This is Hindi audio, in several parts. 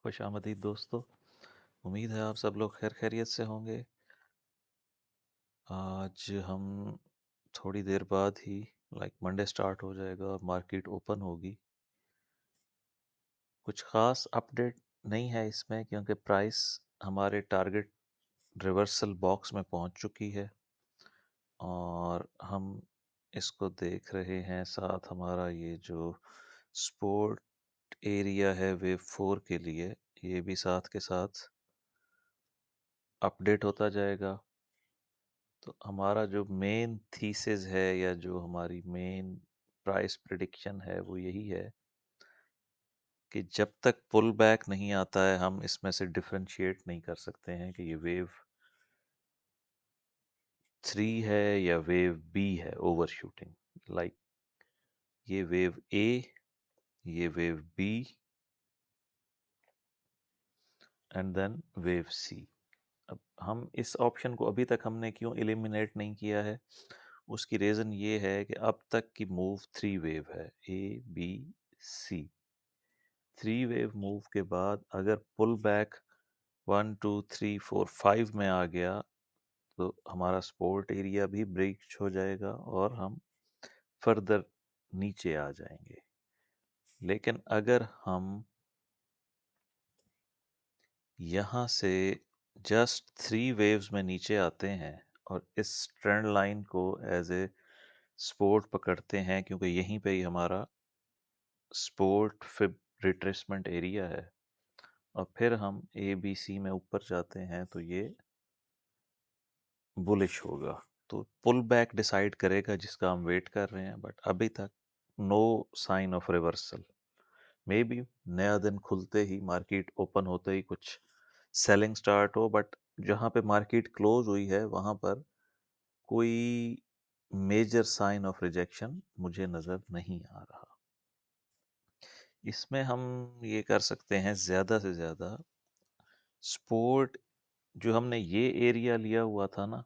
खुशामदीद दोस्तों। उम्मीद है आप सब लोग खैर खैरियत से होंगे। आज हम थोड़ी देर बाद ही मंडे स्टार्ट हो जाएगा और मार्केट ओपन होगी। कुछ ख़ास अपडेट नहीं है इसमें क्योंकि प्राइस हमारे टारगेट रिवर्सल बॉक्स में पहुंच चुकी है और हम इसको देख रहे हैं। साथ हमारा ये जो स्पोर्ट एरिया है वेव 4 के लिए, ये भी साथ के साथ अपडेट होता जाएगा। तो हमारा जो मेन थीसिस है या जो हमारी मेन प्राइस प्रिडिक्शन है वो यही है कि जब तक पुल बैक नहीं आता है हम इसमें से डिफरेंशिएट नहीं कर सकते हैं कि ये वेव 3 है या वेव 2 है ओवर शूटिंग। ये वेव 1, ये वेव 2 एंड देन वेव 3। अब हम इस ऑप्शन को अभी तक हमने क्यों एलिमिनेट नहीं किया है, उसकी रीज़न ये है कि अब तक की मूव 3 वेव है, A B C। 3 wave move के बाद अगर पुल बैक 1 2 3 4 5 में आ गया तो हमारा सपोर्ट एरिया भी ब्रीच हो जाएगा और हम फर्दर नीचे आ जाएंगे। लेकिन अगर हम यहाँ से जस्ट 3 वेव्स में नीचे आते हैं और इस ट्रेंड लाइन को एज ए सपोर्ट पकड़ते हैं, क्योंकि यहीं पे ही हमारा सपोर्ट फिब रिट्रेसमेंट एरिया है, और फिर हम ABC में ऊपर जाते हैं तो ये बुलिश होगा। तो पुल बैक डिसाइड करेगा जिसका हम वेट कर रहे हैं, बट अभी तक no sign of reversal. Maybe नया दिन खुलते ही, मार्केट ओपन होते ही कुछ सेलिंग स्टार्ट हो, बट जहाँ पे मार्केट क्लोज हुई है वहाँ पर कोई मेजर साइन ऑफ रिजेक्शन मुझे नज़र नहीं आ रहा। इसमें हम ये कर सकते हैं ज़्यादा से ज़्यादा सपोर्ट। जो हमने ये एरिया लिया हुआ था ना,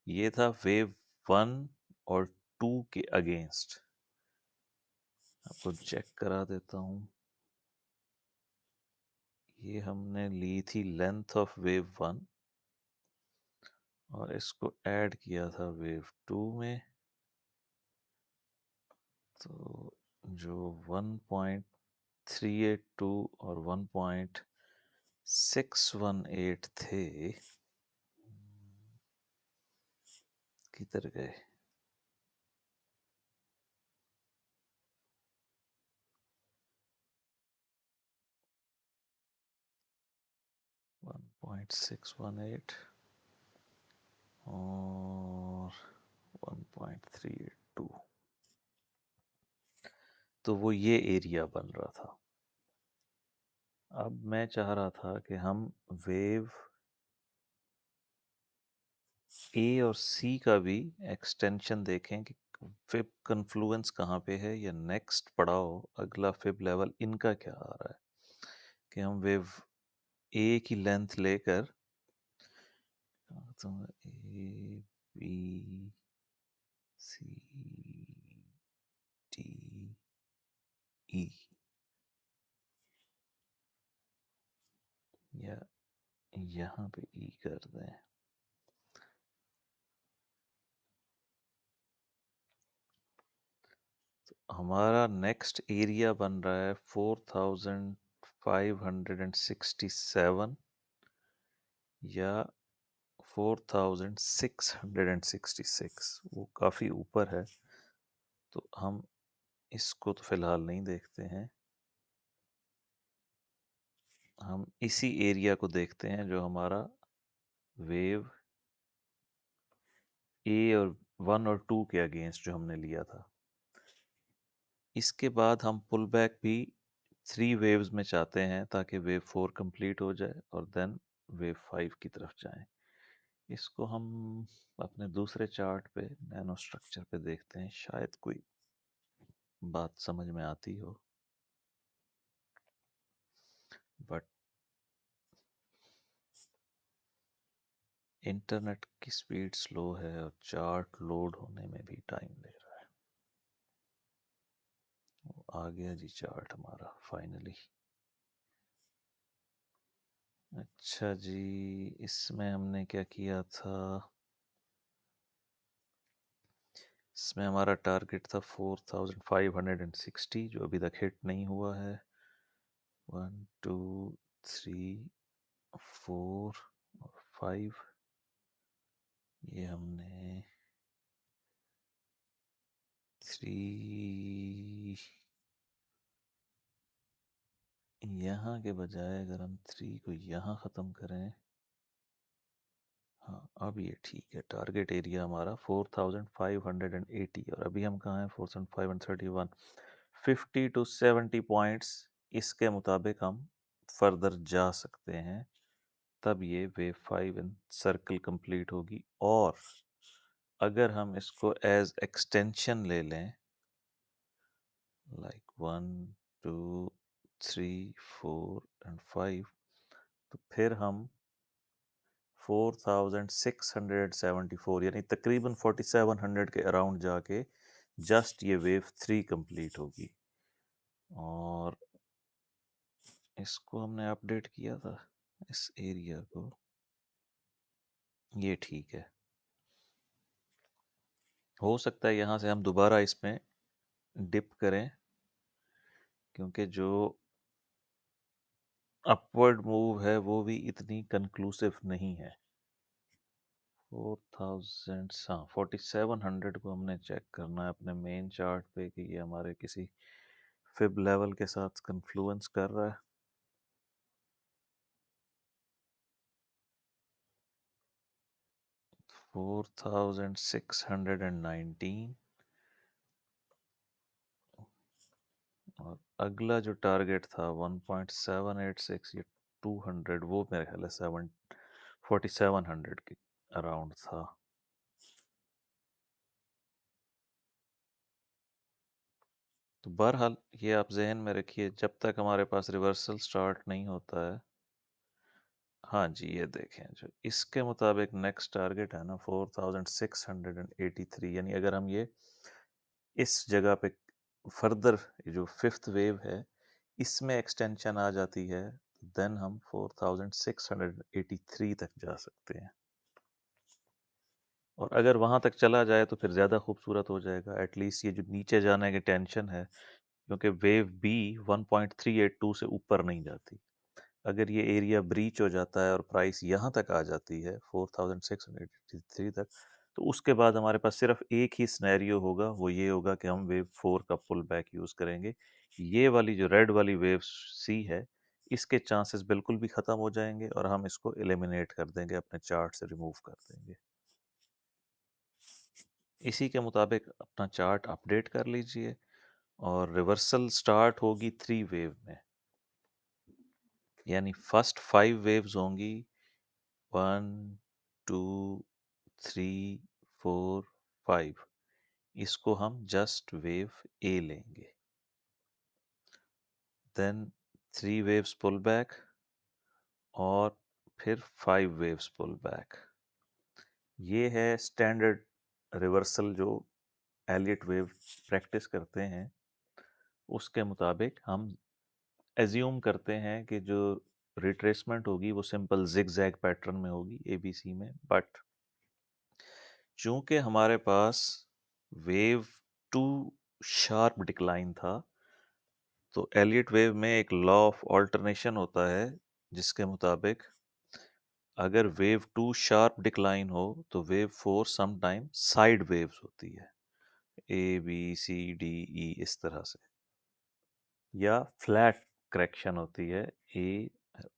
ये था वेव 1 और 2 के अगेंस्ट। आपको चेक करा देता हूँ। ये हमने ली थी लेंथ ऑफ वेव 1 और इसको ऐड किया था वेव 2 में। तो जो 1.382 और 1.618 थे, किधर गए? One point six one eight और 1.382, तो वो ये एरिया बन रहा था। अब मैं चाह रहा था कि हम वेव ए और सी का भी एक्सटेंशन देखें कि फिब कन्फ्लुएंस कहाँ पे है, या नेक्स्ट पड़ाव अगला फिब लेवल इनका क्या आ रहा है। कि हम वेव ए की लेंथ लेकर तो A B C D E, या यहाँ पे ई कर दें। हमारा नेक्स्ट एरिया बन रहा है 4567 या 4666। वो काफ़ी ऊपर है, तो हम इसको तो फिलहाल नहीं देखते हैं। हम इसी एरिया को देखते हैं जो हमारा वेव ए और 1 और 2 के अगेंस्ट जो हमने लिया था। इसके बाद हम पुल बैक भी 3 वेव्स में चाहते हैं ताकि वेव 4 कंप्लीट हो जाए और देन वेव 5 की तरफ जाएं। इसको हम अपने दूसरे चार्ट पे नैनो स्ट्रक्चर पे देखते हैं, शायद कोई बात समझ में आती हो। बट इंटरनेट की स्पीड स्लो है और चार्ट लोड होने में भी टाइम ले रहा है। आ गया जी चार्ट हमारा फाइनली। अच्छा जी, इसमें हमने क्या किया था? इसमें हमारा टारगेट था 4560, जो अभी तक हिट नहीं हुआ है। 1 2 3 4 5, ये हमने 3 यहाँ के बजाय अगर हम 3 को यहाँ ख़त्म करें, हाँ अब ये ठीक है। टारगेट एरिया हमारा 4580, और अभी हम कहाँ हैं? 4531। 50 to 70 पॉइंट्स इसके मुताबिक हम फर्दर जा सकते हैं, तब ये वेव 5 इन सर्कल कंप्लीट होगी। और अगर हम इसको एज एक्सटेंशन ले लें, लाइक 1 2 3 4 एंड 5, तो फिर हम 4674 यानी तकरीबन 4700 के अराउंड जाके जस्ट ये वेव 3 कंप्लीट होगी। और इसको हमने अपडेट किया था, इस एरिया को। ये ठीक है। हो सकता है यहाँ से हम दोबारा इसमें डिप करें, क्योंकि जो अपवर्ड मूव है वो भी इतनी कंक्लूसिव नहीं है। 4000, हाँ 4700 को हमने चेक करना है अपने मेन चार्ट पे कि ये हमारे किसी फिब लेवल के साथ कन्फ्लुएंस कर रहा है। 4619, और अगला जो टारगेट था 1.786 या 200, वो मेरे ख्याल है 4700 के अराउंड था। तो बहरहाल ये आप जहन में रखिए, जब तक हमारे पास रिवर्सल स्टार्ट नहीं होता है। हाँ जी, ये देखें, जो इसके मुताबिक नेक्स्ट टारगेट है ना 4683, यानी अगर हम ये इस जगह पे फर्दर, जो फिफ्थ वेव है इसमें एक्सटेंशन आ जाती है, देन हम 4683 तक जा सकते हैं। और अगर वहां तक चला जाए तो फिर ज़्यादा खूबसूरत हो जाएगा। एटलीस्ट ये जो नीचे जाने की टेंशन है, क्योंकि वेव बी 1.382 से ऊपर नहीं जाती। अगर ये एरिया ब्रीच हो जाता है और प्राइस यहाँ तक आ जाती है 4683 तक, तो उसके बाद हमारे पास सिर्फ एक ही सिनेरियो होगा, वो ये होगा कि हम वेव 4 का पुल बैक यूज़ करेंगे। ये वाली जो रेड वाली वेव सी है, इसके चांसेस बिल्कुल भी ख़त्म हो जाएंगे और हम इसको एलिमिनेट कर देंगे, अपने चार्ट से रिमूव कर देंगे। इसी के मुताबिक अपना चार्ट अपडेट कर लीजिए, और रिवर्सल स्टार्ट होगी 3 वेव में, यानी फर्स्ट 5 वेव्स होंगी 1 2 3 4 5। इसको हम जस्ट वेव ए लेंगे, देन 3 वेव्स पुल बैक, और फिर 5 वेव्स पुल बैक। ये है स्टैंडर्ड रिवर्सल जो एलियट वेव प्रैक्टिस करते हैं। उसके मुताबिक हम एज्यूम करते हैं कि जो रिट्रेसमेंट होगी वो सिंपल जिग जैग पैटर्न में होगी एबीसी में। बट चूंकि हमारे पास वेव 2 शार्प डिक्लाइन था, तो एलियट वेव में एक लॉ ऑफ ऑल्टरनेशन होता है, जिसके मुताबिक अगर वेव 2 शार्प डिक्लाइन हो तो wave 4 some time side waves होती है, A B C D E इस तरह से, या फ्लैट करेक्शन होती है, A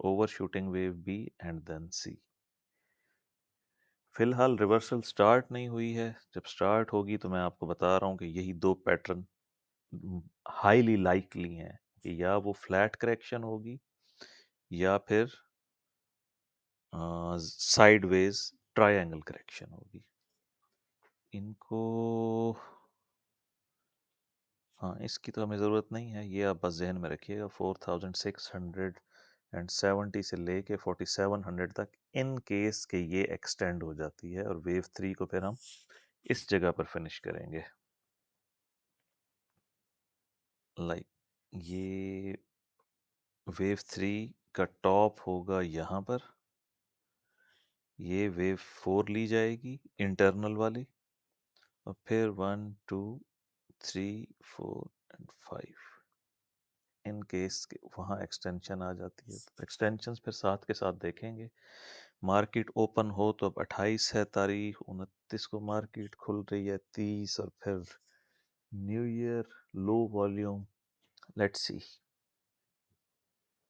overshooting wave B and then C. फिलहाल रिवर्सल स्टार्ट नहीं हुई है। जब स्टार्ट होगी तो मैं आपको बता रहा हूँ कि यही दो पैटर्न हाईली लाइकली हैं, कि या वो फ्लैट करेक्शन होगी या फिर साइडवेज ट्रायंगल करेक्शन होगी। इनको, हाँ इसकी तो हमें ज़रूरत नहीं है, ये आप बस जहन में रखिएगा। 4670 से लेके 4700 तक, इन केस के ये एक्सटेंड हो जाती है, और वेव 3 को फिर हम इस जगह पर फिनिश करेंगे। लाइक ये वेव 3 का टॉप होगा यहाँ पर, ये वेव 4 ली जाएगी इंटरनल वाली, और फिर 1 2 3 4 एंड 5। इन केस के वहाँ एक्सटेंशन आ जाती है, तो एक्सटेंशन फिर साथ के साथ देखेंगे। मार्केट ओपन हो तो अब 28 है तारीख, 29 को मार्केट खुल रही है, 30, और फिर new year low volume. Let's see.